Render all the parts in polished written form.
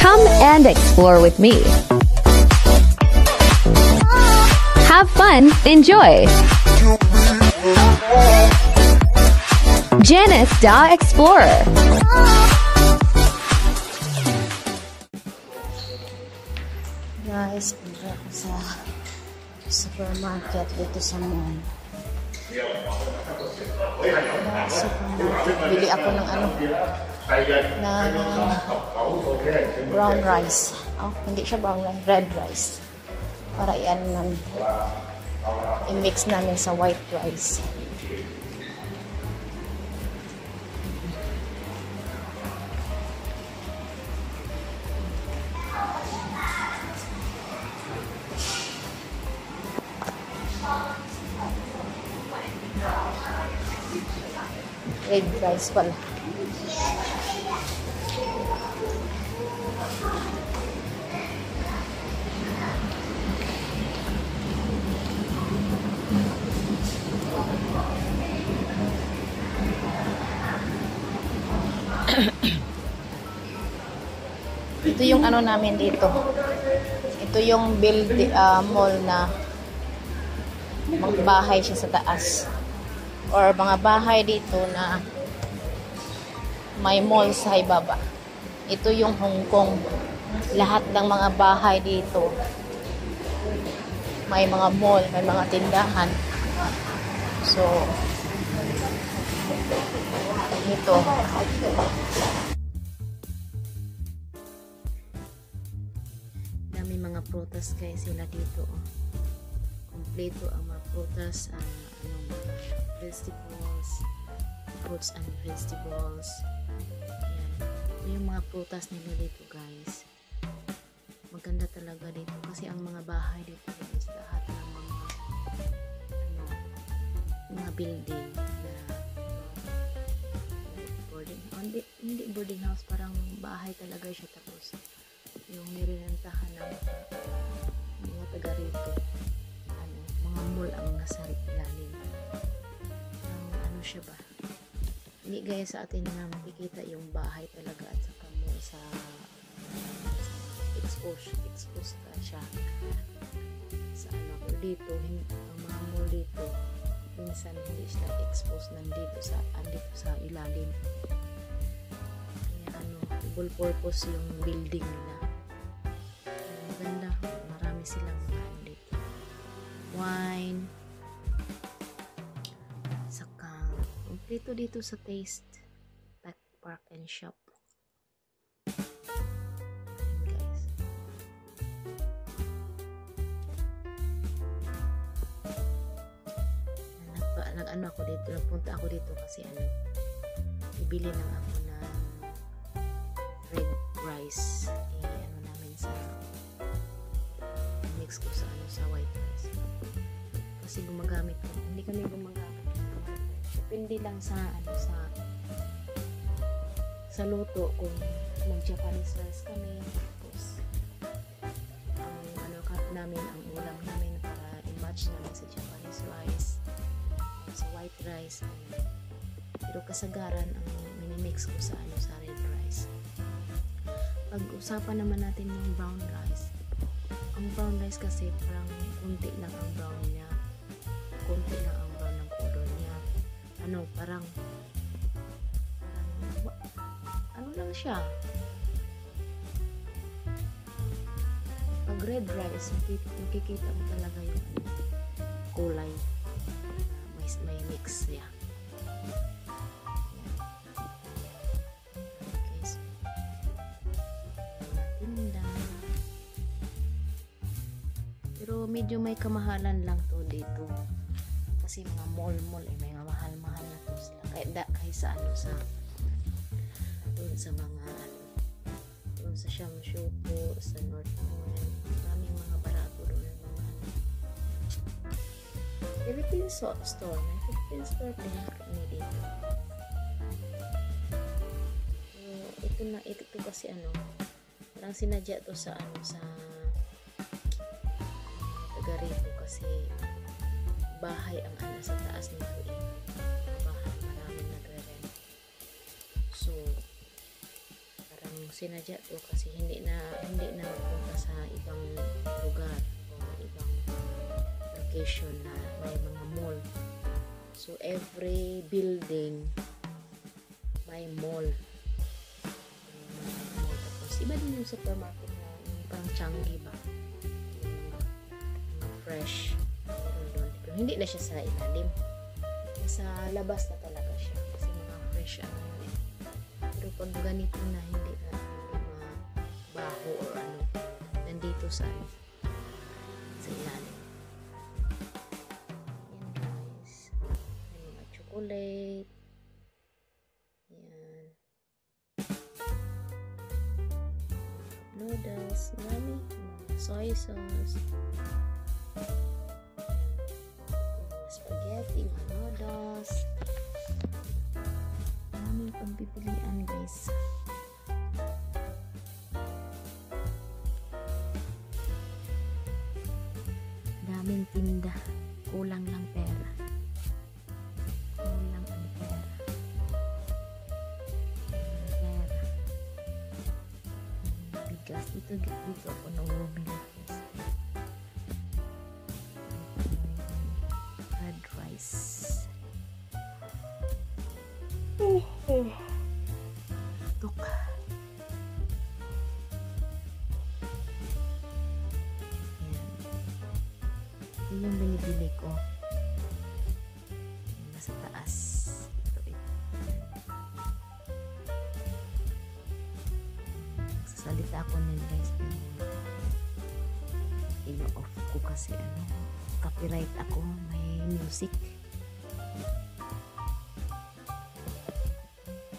Come and explore with me. Have fun, enjoy. Janice the Explorer. Guys, punta ako sa supermarket dito sa mall. Supermarket. Bili ako ng brown rice. Oh, hindi siya brown rice, red rice. Para i-mix namin sa white rice. Red rice pala. Ito yung namin dito. Ito yung mall na mga bahay siya sa taas. Or mga bahay dito na may mall sa ibaba. Ito yung Hong Kong. Lahat ng mga bahay dito may mga mall, may mga tindahan. So, ito. Dami mga prutas guys sila dito. Kompleto ang mga prutas, vegetables, fruits and vegetables. Ayan. Ito yung mga prutas nila dito guys. Maganda talaga dito kasi ang mga bahay dito is lahat ng mga building na boarding, hindi boarding house, parang bahay talaga siya, tapos yung nirinantahan ng mga taga rito, mga mall ang nasa ilalim. Siya ba? Hindi gaya sa atin na makikita yung bahay talaga at saka mo sa exposed ka siya sa pero dito ang mga mall dito minsan hindi sila exposed andito sa ilalim, kaya double purpose yung building nila. Maganda, marami silang dito, wine. Dito sa Taste Park and Shop. Ayan guys. Nagpunta ako dito kasi ibili lang ako ng red rice. Namin sa mix ko sa white rice. Kasi hindi kami gumagamit. Depende lang sa luto, kung mag Japanese rice kami, tapos ang ulam namin para i-match namin sa Japanese rice, sa white rice. Pero kasagaran ang minimix ko sa red rice. Pag-usapan naman natin yung brown rice. Ang brown rice kasi parang kunti lang ang brown niya, kunti lang ang brown ng color niya. Parang lang siya. Pag red rice, makikita mo talaga yung kulay, may mix niya. Okay, so tinda. Pero medyo may kamahalan lang to dito. Kasi mga mall may mahal-mahal na to sila. Kaysa doon sa mga doon sa Shamshupo, sa North Point, maraming mga barato doon, mga Philippine store. May Philippine store din kami dito. So, ito kasi parang sinadya to sa taga rito kasi bahay ang sa taas nito bahay, maraming nagre-rent. So, parang sinadya to kasi hindi na mapunta sa ibang lugar o ibang location na may mga mall. So every building may mall. Tapos iba din yung supermarket na yung parang Changi ba, yung mga fresh doon. Pero hindi na siya sa ilalim, sa labas na talaga siya kasi mga fresh ano yun eh. Pero pag ganito na hindi na mabaho or ano, nandito sa ilalim. Yan guys, may mga chocolate, yan, noodles, marami, mga soy sauce, mga spaghetti, mga noodles, maraming pagpipilian guys. Daming tinda, kulang lang pera. Kulang ang pera. Bigas, dito ako nangubili. Red rice. Tuk. Ito yung binibili ko. Nasa taas. Ito. Nagsasalita ako nun guys. Ino-off ko kasi copyright ako. May music.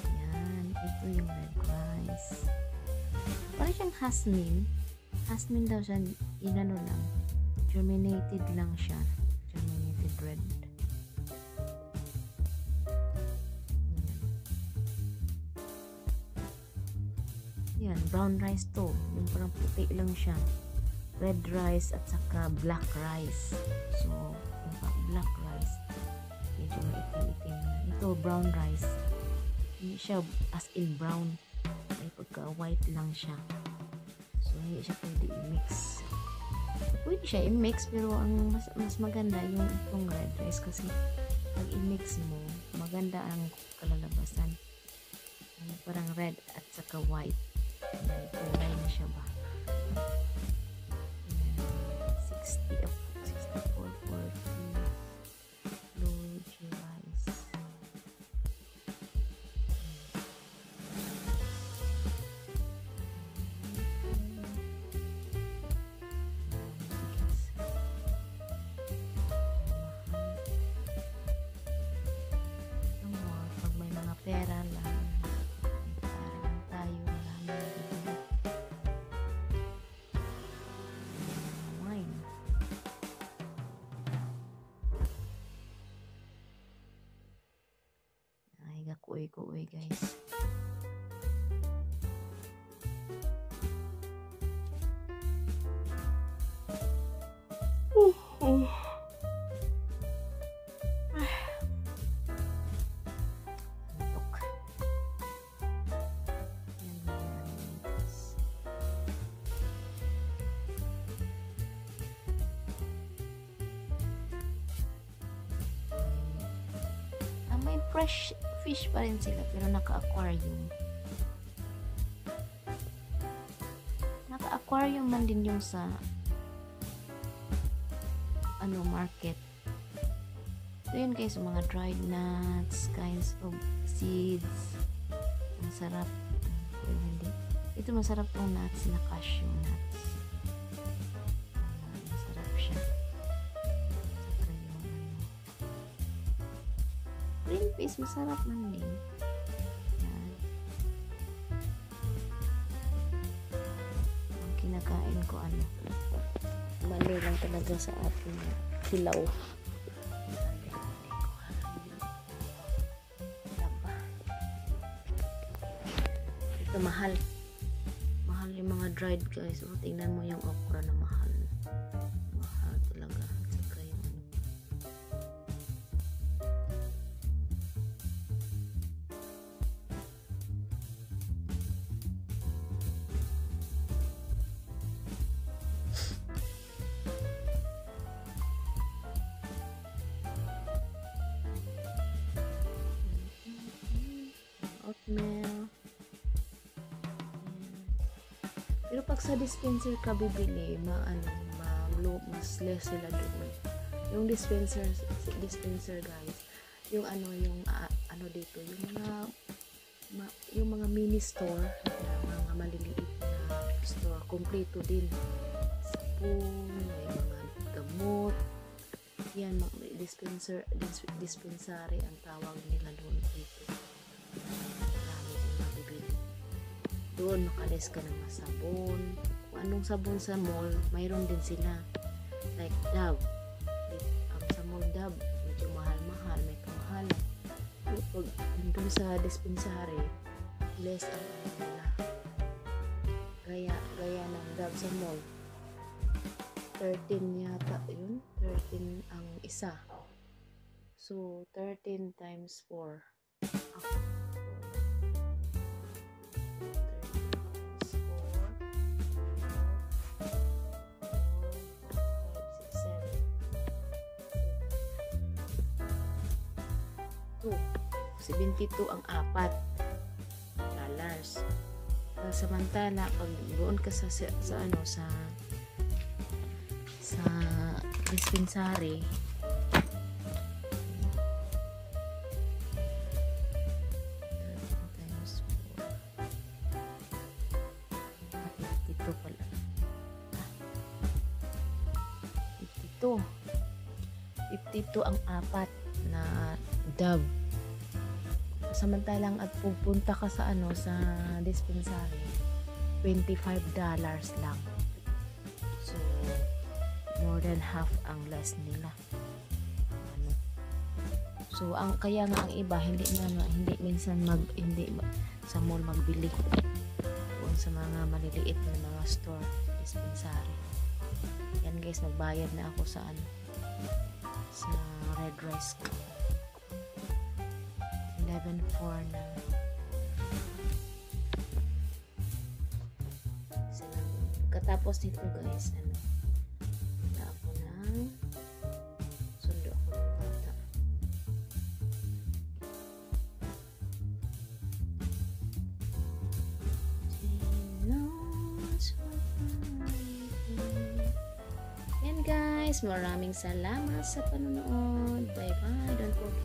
Yan. Ito yung red rice. Parang siyang jasmine. Jasmine daw siya. Inano lang. Germinated lang siya. Germinated red. Yan, brown rice to. Yung parang puti lang siya. Red rice at saka black rice. So, yung black rice, medyo maitim-itim. Ito, brown rice. Hindi siya as in brown. May pagka-white lang siya. So, hindi siya pwede i-mix. Pwede siya i-mix pero ang mas maganda yung itong red rice kasi pag i-mix mo maganda ang kalalabasan, parang red at saka white, may kulay na siya ba. 60 64.40 Luigi rice. Pera lang. Pera lang tayo. Marami. Wine. Ay, gakuoy-kuoy guys. May fresh fish pa rin sila pero naka-aquarium. Naka-aquarium man din yung sa market. So yun guys, mga dried nuts, kinds of seeds. Ang sarap. Pero hindi. Ito masarap tong nuts na cashew nuts. Masarap siya. Green peas, masarap man din. Yan. Ang kinakain ko mali lang talaga sa ating hilaw. Ito mahal. Mahal yung mga dried guys. O, tingnan mo yung okra na mahal. Mahal talaga. Saka yung Pero pag sa dispenser ka bibili, mas less sila doon. Yung dispenser guys, yung dito, yung mga mini store, mga maliliit na store, kompleto din. Spoon, may mga gamot, yan, dispensary ang tawag nila doon dito. Marami din mabibili. Doon, makalis ka ng sabon. Kung anong sabon sa mall, mayroon din sila. Like Dove. Ang sa mall Dove, medyo mahal-mahal, may kamahalan. Pero pag doon sa dispensary, less ang nila. Gaya ng Dove sa mall. 13 yata yun. 13 ang isa. So, 13 times 4. Ako. 72 ang $4. Samantala pag doon ka sa dispensary, times 4, 52 pala. 52 ang 4 na Dove. Samantalang at pupunta ka sa dispensary, $25 lang. So, more than half ang less nila. So, kaya nga ang iba hindi minsan hindi sa mall magbili. Kung sa mga maliliit na mga store, dispensary. Yan guys, nagbayad na ako sa red rice ko. 11.4 na. Katapos nito guys, ako ng sundo ako ng bata. Yan guys, maraming salamat sa panonood. Bye bye. Don't forget